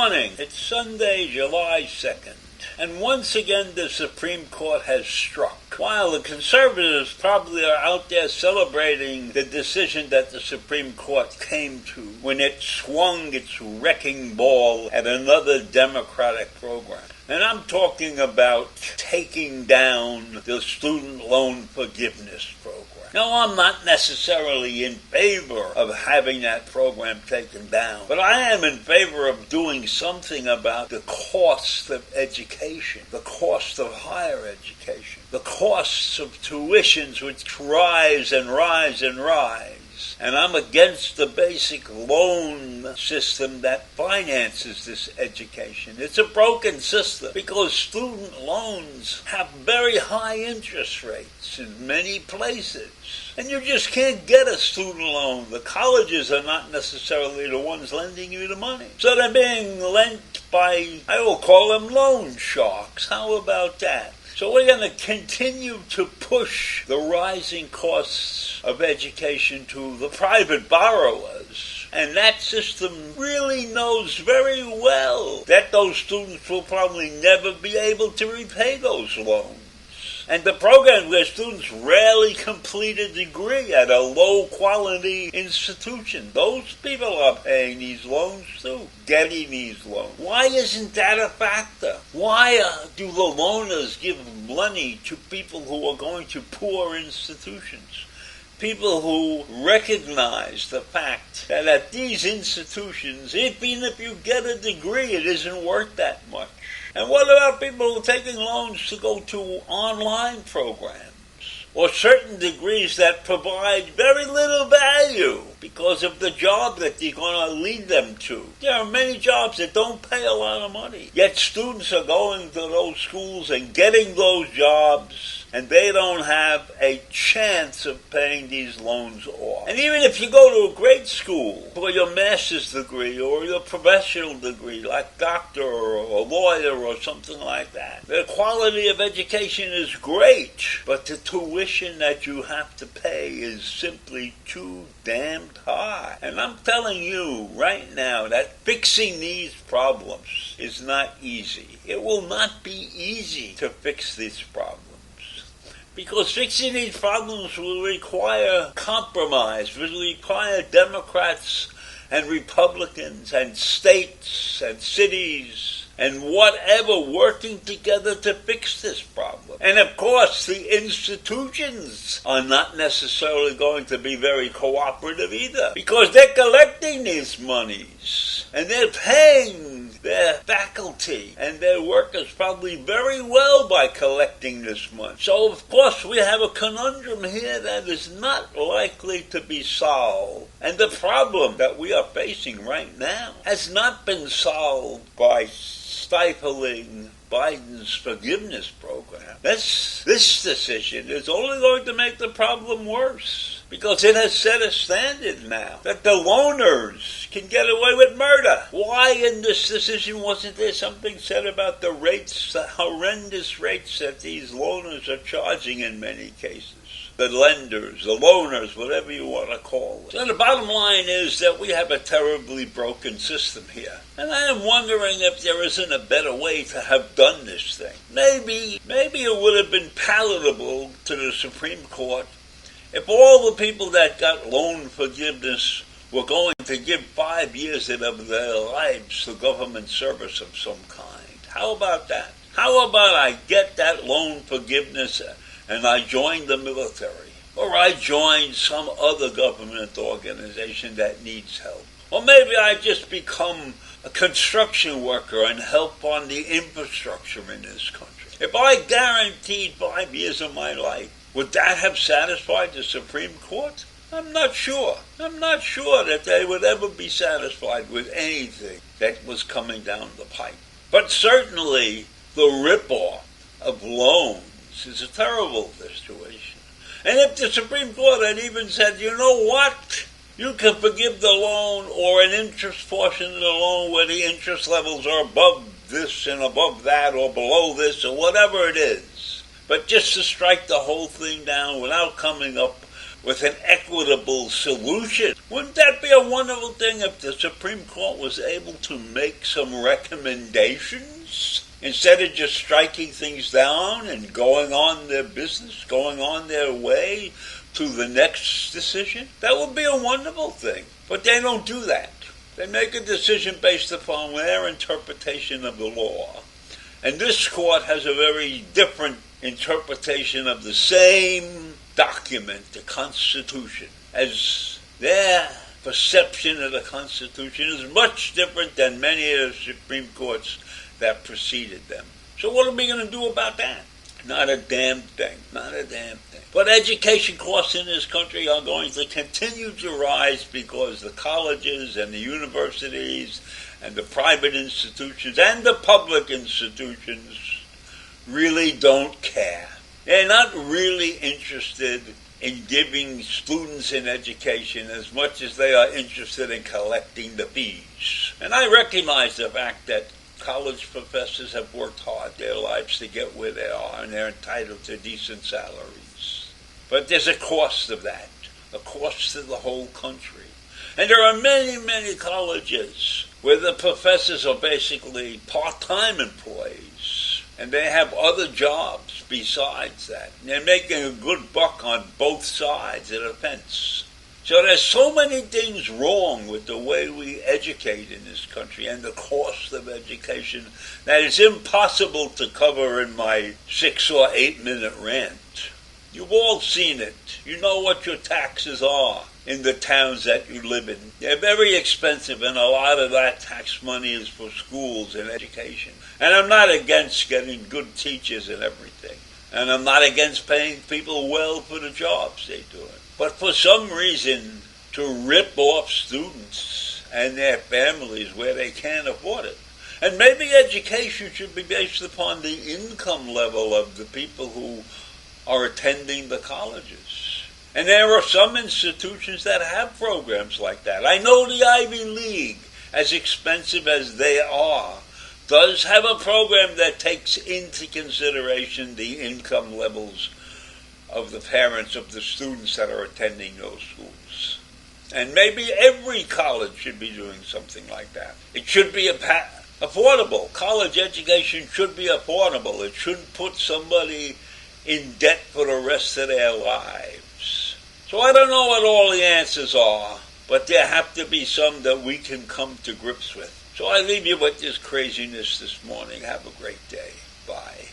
morning. It's Sunday, July 2nd. And once again the Supreme Court has struck. While the conservatives probably are out there celebrating the decision that the Supreme Court came to when it swung its wrecking ball at another Democratic program. And I'm talking about taking down the student loan forgiveness program. Now, I'm not necessarily in favor of having that program taken down, but I am in favor of doing something about the cost of education, the cost of higher education, the costs of tuitions which rise and rise and rise. And I'm against the basic loan system that finances this education. It's a broken system because student loans have very high interest rates in many places. And you just can't get a student loan. The colleges are not necessarily the ones lending you the money. So they're being lent by, I will call them loan sharks. How about that? So we're going to continue to push the rising costs of education to the private borrowers. And that system really knows very well that those students will probably never be able to repay those loans. And the program where students rarely complete a degree at a low-quality institution, those people are paying these loans too, getting these loans. Why isn't that a factor? Why do the loaners give money to people who are going to poor institutions? People who recognize the fact that at these institutions, even if you get a degree, it isn't worth that much. And what about people who are taking loans to go to online programs or certain degrees that provide very little value because of the job that you're going to lead them to? There are many jobs that don't pay a lot of money, yet students are going to those schools and getting those jobs, and they don't have a chance of paying these loans off. And even if you go to a great school for your master's degree or your professional degree, like doctor or a lawyer or something like that, the quality of education is great, but the tuition that you have to pay is simply too damned high. And I'm telling you right now that fixing these problems is not easy. It will not be easy to fix these problems, because fixing these problems will require compromise, will require Democrats and Republicans and states and cities and whatever working together to fix this problem. And of course, the institutions are not necessarily going to be very cooperative either, because they're collecting these monies and they're paying their faculty and their workers probably very well by collecting this money. So of course we have a conundrum here that is not likely to be solved. And the problem that we are facing right now has not been solved by stifling Biden's forgiveness program. This decision is only going to make the problem worse, because it has set a standard now that the loners can get away with murder. Why in this decision wasn't there something said about the rates, the horrendous rates that these loners are charging in many cases? The lenders, the loaners, whatever you want to call them. So the bottom line is that we have a terribly broken system here. And I am wondering if there isn't a better way to have done this thing. Maybe it would have been palatable to the Supreme Court if all the people that got loan forgiveness were going to give 5 years of their lives to government service of some kind. How about that? How about I get that loan forgiveness and I join the military, or I join some other government organization that needs help, or maybe I just become a construction worker and help on the infrastructure in this country. If I guaranteed 5 years of my life, would that have satisfied the Supreme Court? I'm not sure. I'm not sure that they would ever be satisfied with anything that was coming down the pipe. But certainly the rip-off of loans is a terrible situation. And if the Supreme Court had even said, you know what, you can forgive the loan or an interest portion of the loan where the interest levels are above this and above that or below this or whatever it is, but just to strike the whole thing down without coming up with an equitable solution. Wouldn't that be a wonderful thing if the Supreme Court was able to make some recommendations instead of just striking things down and going on their business, going on their way to the next decision? That would be a wonderful thing. But they don't do that. They make a decision based upon their interpretation of the law. And this court has a very different interpretation of the same document, the Constitution, as their perception of the Constitution is much different than many of the Supreme Courts that preceded them. So what are we going to do about that? Not a damn thing. Not a damn thing. But education costs in this country are going to continue to rise because the colleges and the universities and the private institutions and the public institutions really don't care. They're not really interested in giving students in education as much as they are interested in collecting the fees. And I recognize the fact that college professors have worked hard their lives to get where they are, and they're entitled to decent salaries. But there's a cost of that, a cost to the whole country. And there are many, many colleges where the professors are basically part-time employees, and they have other jobs besides that. And they're making a good buck on both sides of the fence. So there's so many things wrong with the way we educate in this country and the cost of education that it's impossible to cover in my 6 or 8 minute rant. You've all seen it. You know what your taxes are in the towns that you live in. They're very expensive, and a lot of that tax money is for schools and education. And I'm not against getting good teachers and everything. And I'm not against paying people well for the jobs they do. But for some reason, to rip off students and their families where they can't afford it. And maybe education should be based upon the income level of the people who are attending the colleges. And there are some institutions that have programs like that. I know the Ivy League, as expensive as they are, does have a program that takes into consideration the income levels of the parents of the students that are attending those schools. And maybe every college should be doing something like that. It should be affordable. College education should be affordable. It shouldn't put somebody in debt for the rest of their lives. So I don't know what all the answers are, but there have to be some that we can come to grips with. So I leave you with this craziness this morning. Have a great day. Bye.